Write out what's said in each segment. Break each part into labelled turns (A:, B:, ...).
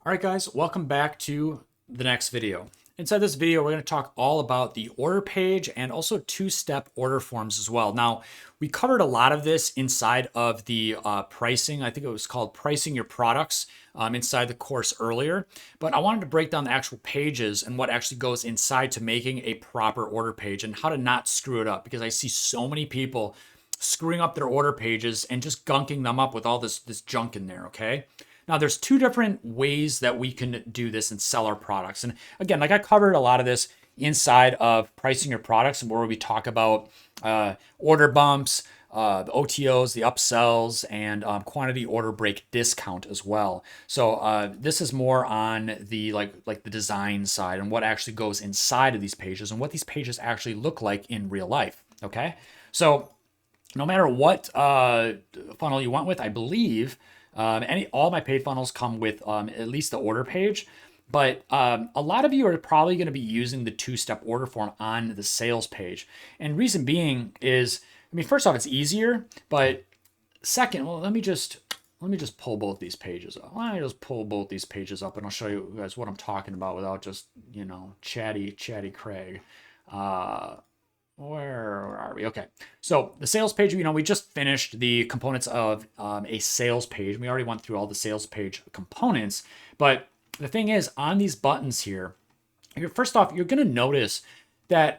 A: All right, guys, welcome back to the next video. Inside this video, we're going to talk all about the order page and also two-step order forms as well. Now, we covered a lot of this inside of the pricing. I think it was called Pricing Your Products inside the course earlier. But I wanted to break down the actual pages and what actually goes inside to making a proper order page and how to not screw it up, because I see so many people screwing up their order pages and just gunking them up with all this junk in there, okay? Now, there's two different ways that we can do this and sell our products. And again, like I covered a lot of this inside of Pricing Your Products, and where we talk about order bumps, the OTOs, the upsells, and quantity order break discount as well. So this is more on the like the design side and what actually goes inside of these pages and what these pages actually look like in real life. Okay, so no matter what funnel you went with, I believe all my paid funnels come with at least the order page. But a lot of you are probably going to be using the two-step order form on the sales page. And reason being is, I mean, first off, it's easier. But second, well, let me just pull both these pages up. Let me just pull both these pages up, and I'll show you guys what I'm talking about without just chatty Craig. Where are we? Okay. So the sales page, we just finished the components of a sales page. We already went through all the sales page components. But the thing is, on these buttons here, first off, you're going to notice that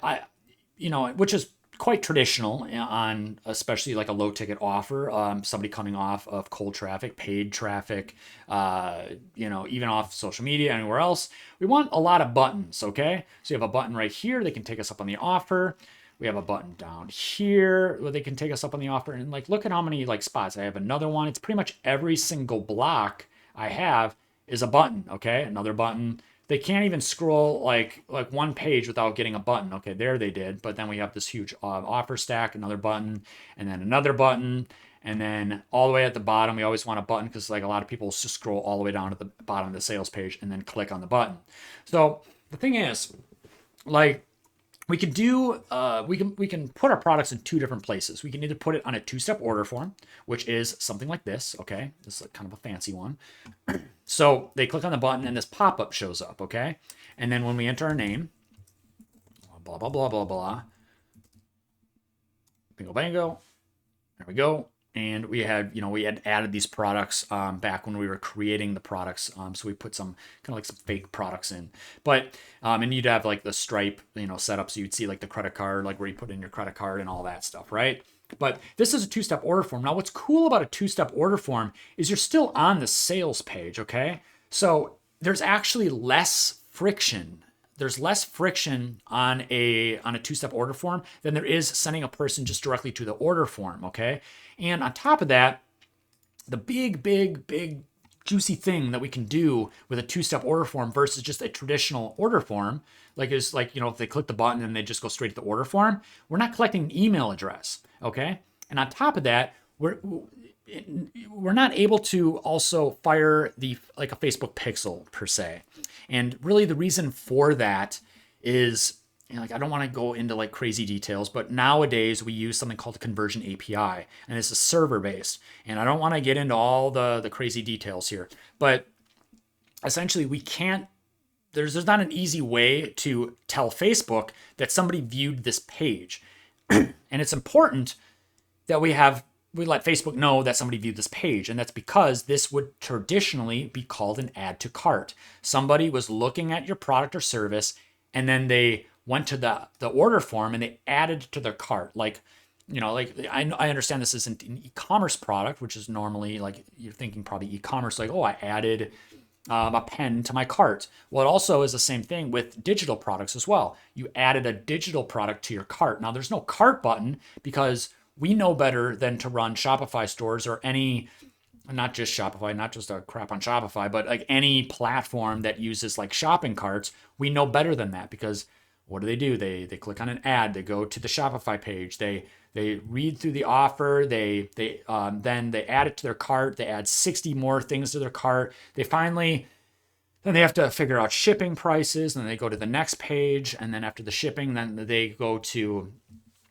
A: which is quite traditional on especially like a low ticket offer, somebody coming off of cold traffic, paid traffic, even off social media, anywhere else. We want a lot of buttons, okay? So you have a button right here. They can take us up on the offer. We have a button down here where they can take us up on the offer, and look at how many spots. I have another one. It's pretty much every single block I have is a button. Okay, another button. They can't even scroll like one page without getting a button. Okay, there they did. But then we have this huge offer stack, another button, and then another button, and then all the way at the bottom, we always want a button because a lot of people just scroll all the way down to the bottom of the sales page and then click on the button. So the thing is, we can do we can put our products in two different places. We can either put it on a two-step order form, which is something like this. Okay, this is kind of a fancy one. So they click on the button and this pop-up shows up. Okay, and then when we enter our name, blah blah blah blah blah, bingo bango, there we go. And we had added these products back when we were creating the products. So we put some kind of like some fake products in. But and you'd have like the Stripe, set up, so you'd see like the credit card, like where you put in your credit card and all that stuff, right? But this is a two-step order form. Now, what's cool about a two-step order form is you're still on the sales page, okay? So there's actually less friction. There's less friction on a two-step order form than there is sending a person just directly to the order form, okay? And on top of that, the big juicy thing that we can do with a two-step order form versus just a traditional order form, if they click the button and they just go straight to the order form, we're not collecting an email address, okay? And on top of that, we're not able to also fire a Facebook pixel per se. And really the reason for that is, I don't want to go into crazy details, but nowadays we use something called the conversion API, and this is server based. And I don't want to get into all the crazy details here, but essentially we can't, there's not an easy way to tell Facebook that somebody viewed this page. And it's important that we let Facebook know that somebody viewed this page. And that's because this would traditionally be called an add to cart. Somebody was looking at your product or service, and then they went to the order form and they added to their cart. I understand this isn't an e-commerce product, which is normally you're thinking probably e-commerce, I added a pen to my cart. Well, it also is the same thing with digital products as well. You added a digital product to your cart. Now there's no cart button because we know better than to run Shopify stores or not just Shopify, not just a crap on Shopify, but any platform that uses shopping carts. We know better than that because what do? They click on an ad. They go to the Shopify page. They read through the offer. Then they add it to their cart. They add 60 more things to their cart. Then they have to figure out shipping prices. And then they go to the next page. And then after the shipping, then they go to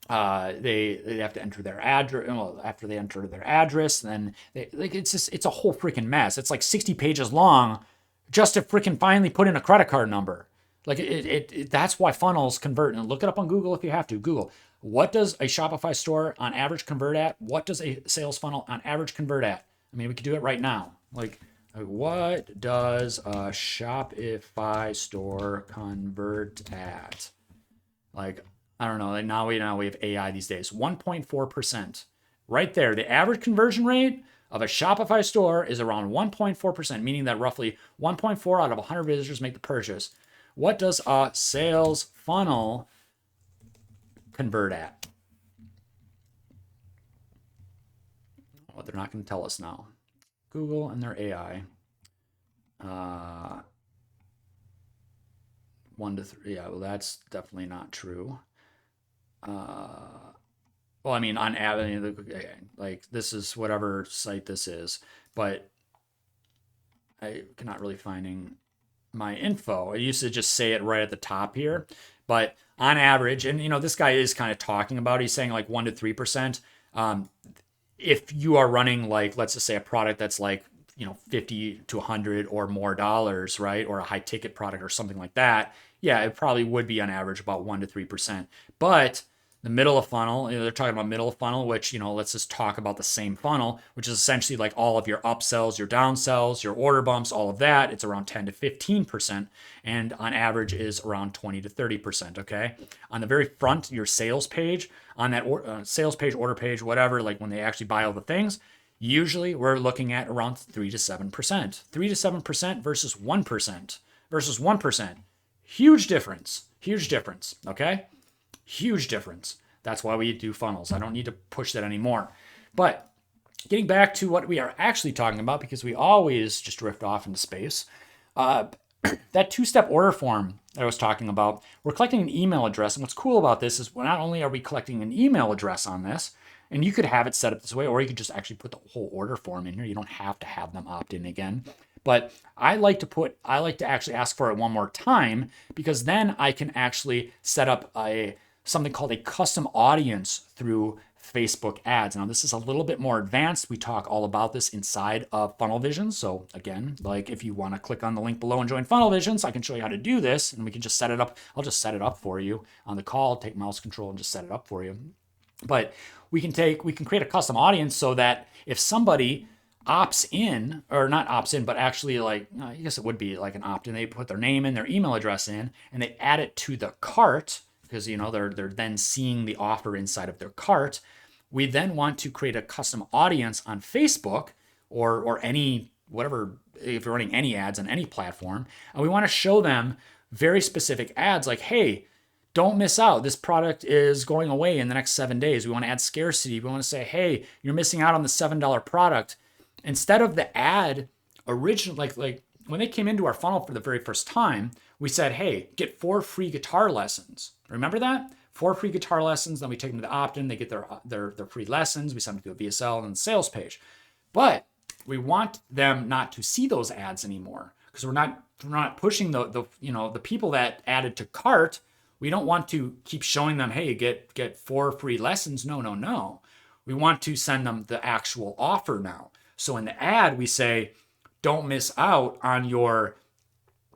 A: they have to enter their address. Well, after they enter their address, then it's a whole freaking mess. It's 60 pages long just to freaking finally put in a credit card number. Like that's why funnels convert. And look it up on Google if you have to. Google, what does a Shopify store on average convert at? What does a sales funnel on average convert at? I mean, we could do it right now. Like what does a Shopify store convert at? Like, I don't know. Like now we have AI these days. 1.4%. Right there. The average conversion rate of a Shopify store is around 1.4%, meaning that roughly 1.4 out of 100 visitors make the purchase. What does a sales funnel convert at? Well, they're not going to tell us now. Google and their AI. 1 to 3. Yeah, well, that's definitely not true. Well, I mean, on average, like this is whatever site this is, but I cannot really finding my info. I used to just say it right at the top here, but on average, and this guy is kind of talking about, he's saying like 1 to 3%. If you are running like, let's just say a product that's like, 50 to 100 or more dollars, right? Or a high ticket product or something like that. Yeah, it probably would be on average about 1 to 3%. But the middle of funnel, they're talking about middle of funnel, which, let's just talk about the same funnel, which is essentially like all of your upsells, your downsells, your order bumps, all of that. It's around 10 to 15%. And on average is around 20 to 30%. Okay. On the very front, your sales page, on that sales page, order page, whatever, like when they actually buy all the things, usually we're looking at around 3 to 7%. 3 to 7% versus 1%. Versus 1%. Huge difference. Huge difference. Okay. Huge difference. That's why we do funnels. I don't need to push that anymore. But getting back to what we are actually talking about, because we always just drift off into space, that two-step order form that I was talking about, we're collecting an email address. And what's cool about this is not only are we collecting an email address on this, and you could have it set up this way, or you could just actually put the whole order form in here. You don't have to have them opt in again. But I like to actually ask for it one more time, because then I can actually set up something called a custom audience through Facebook ads. Now, this is a little bit more advanced. We talk all about this inside of Funnel Visions. So again, like if you want to click on the link below and join Funnel Visions, I can show you how to do this, and we can just set it up. I'll just set it up for you on the call, take mouse control and just set it up for you. But we can create a custom audience so that if somebody opts in, or not opts in, but actually like, I guess it would be like an opt-in, they put their name in, their email address in, and they add it to the cart, because they're then seeing the offer inside of their cart. We then want to create a custom audience on Facebook or any, whatever, if you're running any ads on any platform, and we want to show them very specific ads like, hey, don't miss out. This product is going away in the next 7 days. We want to add scarcity. We want to say, hey, you're missing out on the $7 product. Instead of the ad original, like when they came into our funnel for the very first time, we said, hey, get 4 free guitar lessons. Remember that? 4 free guitar lessons. Then we take them to the opt-in. They get their free lessons. We send them to a VSL and the sales page. But we want them not to see those ads anymore, because we're not pushing the people that added to cart. We don't want to keep showing them, hey, get 4 free lessons. No. We want to send them the actual offer now. So in the ad, we say, don't miss out on your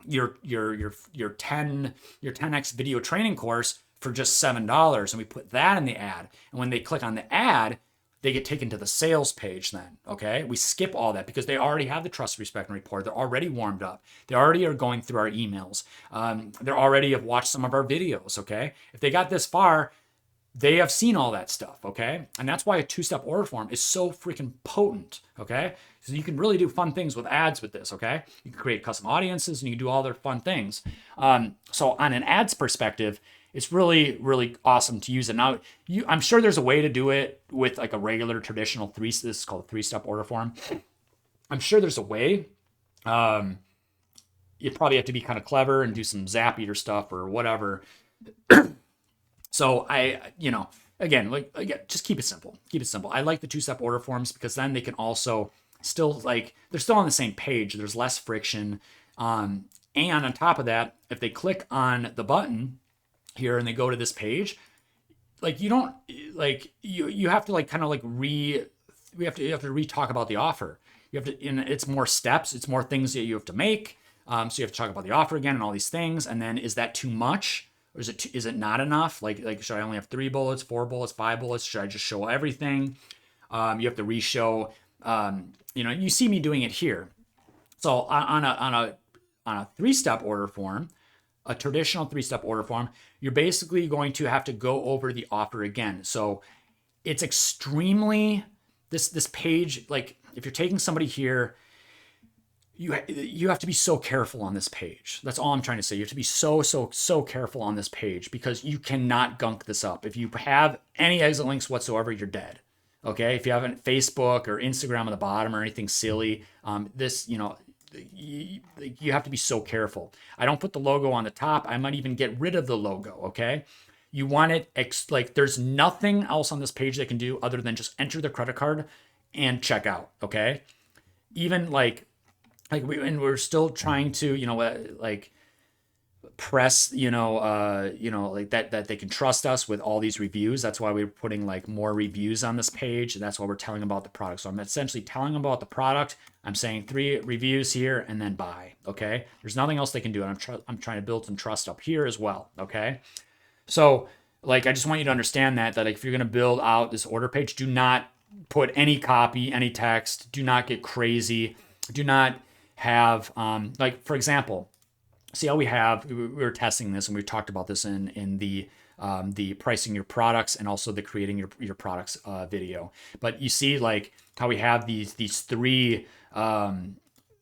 A: 10x video training course for just $7. And we put that in the ad. And when they click on the ad, they get taken to the sales page then, okay? We skip all that because they already have the trust, respect, and rapport. They're already warmed up. They already are going through our emails. They already have watched some of our videos, okay? If they got this far, they have seen all that stuff, okay? And that's why a two-step order form is so freaking potent, okay? So you can really do fun things with ads with this, okay? You can create custom audiences and you can do all their fun things. So on an ads perspective, it's really, really awesome to use it. Now, I'm sure there's a way to do it with like a regular traditional this is called a 3-step order form. I'm sure there's a way. You probably have to be kind of clever and do some Zapier stuff or whatever. So again, just keep it simple. Keep it simple. I like the 2-step order forms because then they can also still they're still on the same page. There's less friction. And on top of that, if they click on the button here and they go to this page, you have to re-talk about the offer. You have to, and it's more steps. It's more things that you have to make. So you have to talk about the offer again and all these things. And then is that too much? Or is it not enough? Like should I only have 3 bullets, 4 bullets, 5 bullets? Should I just show everything? You have to re-show. You see me doing it here. So on a 3-step order form, a traditional 3-step order form, you're basically going to have to go over the offer again. So it's extremely this page. Like if you're taking somebody here, you have to be so careful on this page. That's all I'm trying to say. You have to be so careful on this page because you cannot gunk this up. If you have any exit links whatsoever, you're dead. Okay, if you have a Facebook or Instagram on the bottom or anything silly, you have to be so careful. I don't put the logo on the top. I might even get rid of the logo. Okay, you want it like there's nothing else on this page they can do other than just enter their credit card and check out. Okay, even we're still trying to like press like that they can trust us with all these reviews. That's why we're putting like more reviews on this page. That's why we're telling them about the product. So I'm essentially telling them about the product. I'm saying 3 reviews here and then buy. Okay, there's nothing else they can do, and I'm trying to build some trust up here as well. Okay, so like I just want you to understand that like if you're going to build out this order page, do not put any copy, any text. Do not get crazy. Do not have like for example, see how we were testing this and we talked about this in the pricing your products and also the creating your products video. But you see like how we have these 3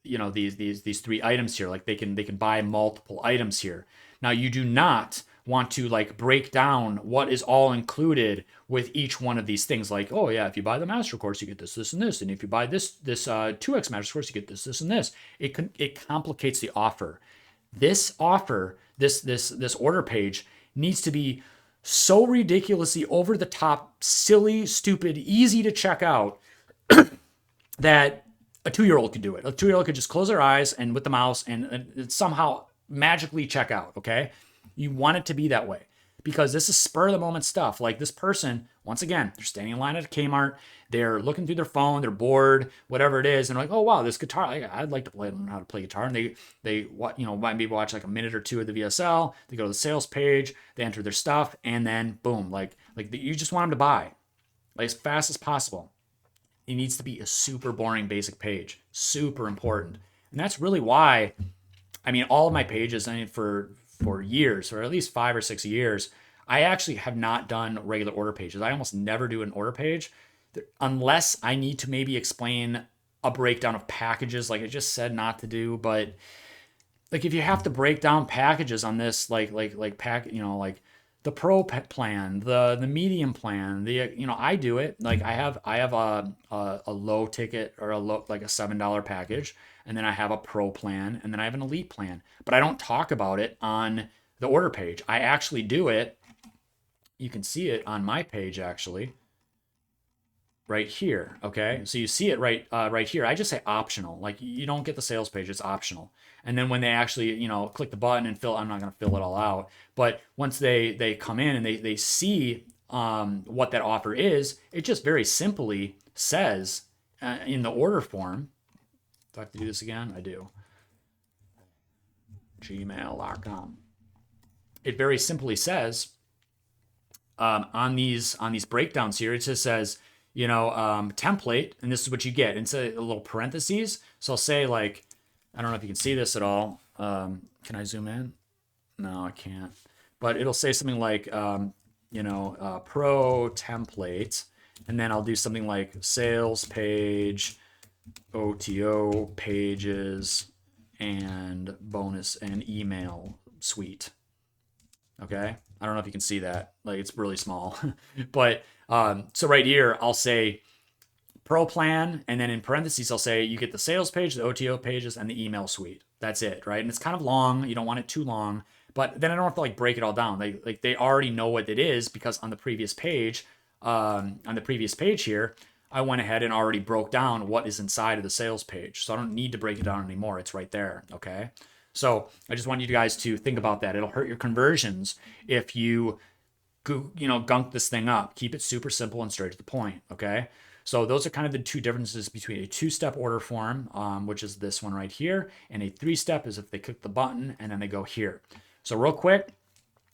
A: these 3 items here. Like they can buy multiple items here. Now you do not want to like break down what is all included with each one of these things. Like, oh yeah, if you buy the master course, you get this, this, and this. And if you buy this 2x master course, you get this, this, and this. It complicates the offer. This offer, this order page needs to be so ridiculously over the top, silly, stupid, easy to check out that a 2-year-old could do it. A 2-year-old could just close their eyes and with the mouse and somehow magically check out. Okay. You want it to be that way because this is spur of the moment stuff. Like this person, once again, they're standing in line at a Kmart. They're looking through their phone. They're bored, whatever it is. And they're like, oh, wow, this guitar, I'd like to learn how to play guitar. And they maybe watch like a minute or 2 of the VSL. They go to the sales page. They enter their stuff. And then boom, you just want them to buy like as fast as possible. It needs to be a super boring basic page. Super important. And that's really why, all of my pages, for years, or at least 5 or 6 years, I actually have not done regular order pages. I almost never do an order page unless I need to maybe explain a breakdown of packages like I just said not to do. But like if you have to break down packages on this, like the pro plan, the medium plan, I do it. Like I have a low ticket or like a $7 package. And then I have a pro plan, and then I have an elite plan. But I don't talk about it on the order page. I actually do it. You can see it on my page, actually. Right here, okay? So you see it right here. I just say optional. Like, you don't get the sales page. It's optional. And then when they actually, click the button and fill, I'm not going to fill it all out. But once they come in and they see what that offer is, it just very simply says in the order form, do I have to do this again? I do. gmail.com. It very simply says on these breakdowns here, it just says, template, and this is what you get. It's a little parentheses. So I'll say like, I don't know if you can see this at all. Can I zoom in? No, I can't. But it'll say something like, pro template, and then I'll do something like sales page, OTO pages, and bonus and email suite. Okay, I don't know if you can see that. Like it's really small, but so right here I'll say pro plan, and then in parentheses I'll say you get the sales page, the OTO pages, and the email suite. That's it, right? And it's kind of long. You don't want it too long, but then I don't have to like break it all down. They already know what it is because on the previous page, here, I went ahead and already broke down what is inside of the sales page. So I don't need to break it down anymore. It's right there. Okay. So I just want you guys to think about that. It'll hurt your conversions if you gunk this thing up. Keep it super simple and straight to the point. Okay. So those are kind of the two differences between a two-step order form, which is this one right here, and a three-step is if they click the button and then they go here. So real quick,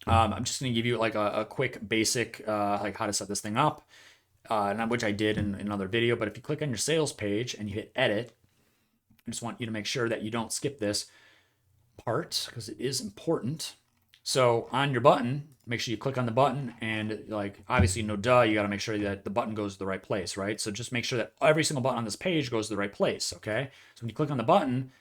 A: I'm just going to give you like a quick basic like how to set this thing up, which I did in another video. But if you click on your sales page and you hit edit, I just want you to make sure that you don't skip this part because it is important. So on your button, make sure you click on the button and like obviously you got to make sure that the button goes to the right place, right? So just make sure that every single button on this page goes to the right place, okay? So when you click on the button,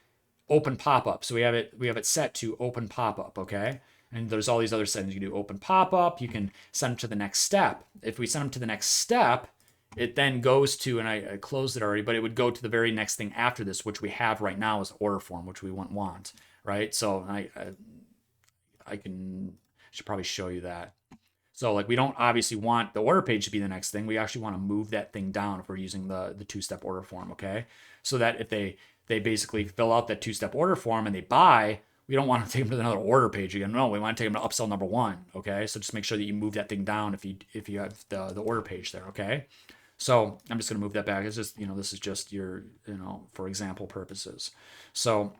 A: open pop-up. So we have it set to open pop-up, okay? And there's all these other settings. You can do open pop-up, you can send them to the next step. If we send them to the next step, it then goes to, and I closed it already, but it would go to the very next thing after this, which we have right now as order form, which we wouldn't want, right? So I should probably show you that. So like we don't obviously want the order page to be the next thing. We actually want to move that thing down if we're using the two-step order form, okay? So that if they basically fill out that two-step order form and they buy, we don't want to take them to another order page again. No, we want to take them to upsell number one, okay? So just make sure that you move that thing down if you have the order page there, okay? So I'm just going to move that back. It's just, this is just your, for example purposes. So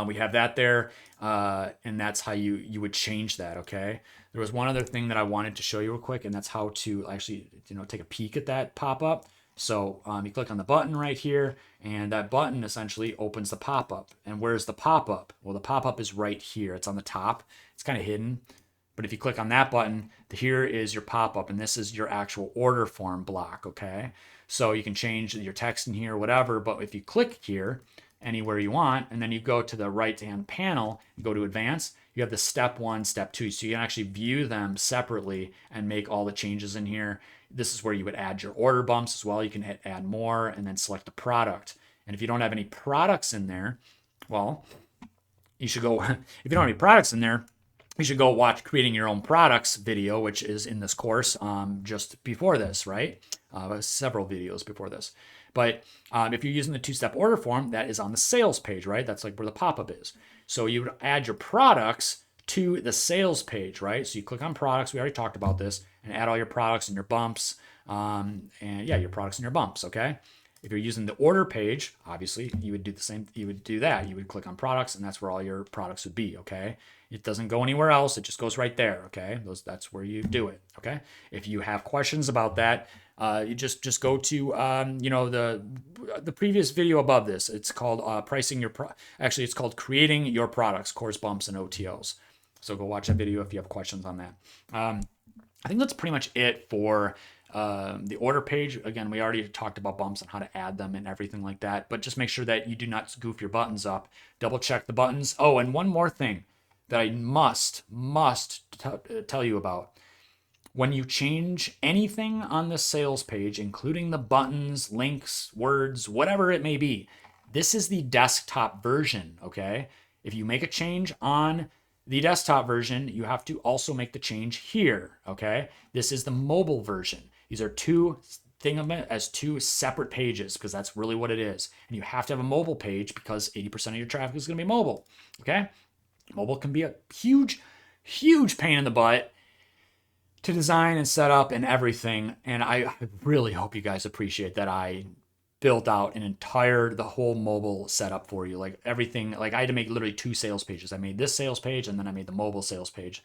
A: we have that there, and that's how you would change that, okay? There was one other thing that I wanted to show you real quick, and that's how to actually, take a peek at that pop-up. So you click on the button right here, and that button essentially opens the pop-up. And where's the pop-up? Well, the pop-up is right here. It's on the top. It's kind of hidden. But if you click on that button, here is your pop-up, and this is your actual order form block, okay? So you can change your text in here, whatever, but if you click here, anywhere you want, and then you go to the right-hand panel, you go to advanced, you have the step 1, step 2. So you can actually view them separately and make all the changes in here. This is where you would add your order bumps as well. You can hit add more and then select a product. And if you don't have any products in there, well, you should go, if you don't have any products in there, you should go watch creating your own products video, which is in this course just before this, right? Several videos before this. But if you're using the two-step order form, that is on the sales page, right? That's like where the pop-up is. So you would add your products to the sales page, right? So you click on products, we already talked about this, and add all your products and your bumps, your products and your bumps, okay? If you're using the order page, obviously you would do the same, you would do that. You would click on products and that's where all your products would be, okay? It doesn't go anywhere else, it just goes right there, okay? That's where you do it, okay? If you have questions about that, you just go to the previous video above this. It's called actually it's called creating your products, course bumps and OTOs. So go watch that video if you have questions on that. I think that's pretty much it for the order page. Again, we already talked about bumps and how to add them and everything like that, but just make sure that you do not goof your buttons up. Double check the buttons. Oh, and one more thing that I must tell you about. When you change anything on the sales page, including the buttons, links, words, whatever it may be, this is the desktop version, okay? If you make a change on the desktop version, you have to also make the change here, okay? This is the mobile version. These are two separate pages because that's really what it is. And you have to have a mobile page because 80% of your traffic is going to be mobile, okay? Mobile can be a huge pain in the butt to design and set up and everything. And I really hope you guys appreciate that I built out the whole mobile setup for you. Like everything, like I had to make literally 2 sales pages. I made this sales page and then I made the mobile sales page.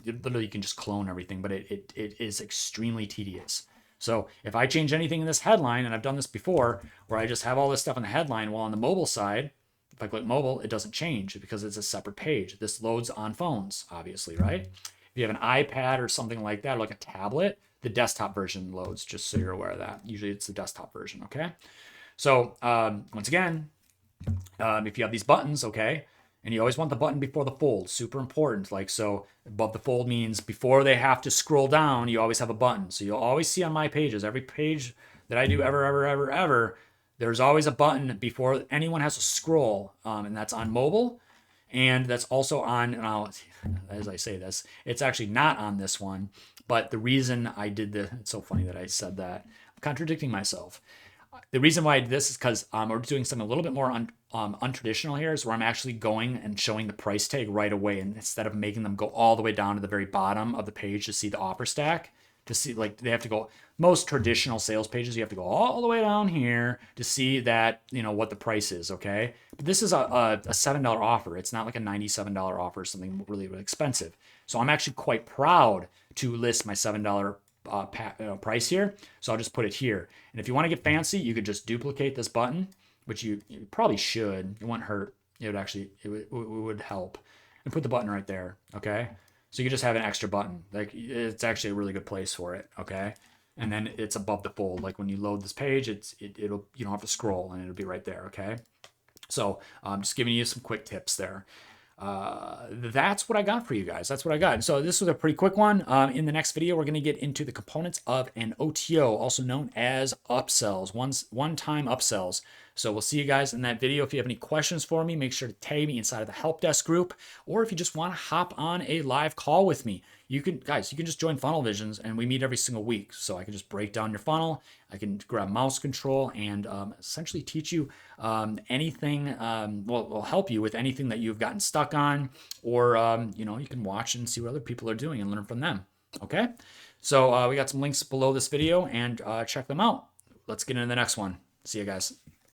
A: Literally you can just clone everything, but it is extremely tedious. So if I change anything in this headline, and I've done this before, where I just have all this stuff in the headline, while on the mobile side, if I click mobile, it doesn't change because it's a separate page. This loads on phones, obviously, right? If you have an iPad or something like that, or like a tablet, the desktop version loads, just so you're aware of that. Usually it's the desktop version, okay? So once again, if you have these buttons, okay, and you always want the button before the fold, super important. Like, so above the fold means before they have to scroll down, you always have a button. So you'll always see on my pages, every page that I do ever, there's always a button before anyone has to scroll, and that's on mobile. And that's also on, now, as I say this, it's actually not on this one, but the reason I did it's so funny that I said that. I'm contradicting myself. The reason why I did this is because we're doing something a little bit more untraditional here, is where I'm actually going and showing the price tag right away. And instead of making them go all the way down to the very bottom of the page to see the offer stack, to see, like, they have to go, most traditional sales pages, you have to go all the way down here to see that, what the price is, okay? But this is a $7 offer. It's not like a $97 offer, something really, really expensive. So I'm actually quite proud to list my $7 price here. So I'll just put it here. And if you want to get fancy, you could just duplicate this button, which you probably should. It wouldn't hurt. It would help. And put the button right there, okay? So you just have an extra button. Like, it's actually a really good place for it, okay? And then it's above the fold. Like when you load this page, it'll, you don't have to scroll and it'll be right there, okay? So I'm just giving you some quick tips there. That's what I got for you guys. That's what I got. So this was a pretty quick one. In the next video, we're going to get into the components of an OTO, also known as upsells, one-time upsells. So we'll see you guys in that video. If you have any questions for me, make sure to tag me inside of the help desk group, or if you just want to hop on a live call with me, you can just join Funnel Visions, and we meet every single week. So I can just break down your funnel. I can grab mouse control and essentially teach you anything. Will help you with anything that you've gotten stuck on, or you can watch and see what other people are doing and learn from them. Okay, so we got some links below this video, and check them out. Let's get into the next one. See you guys.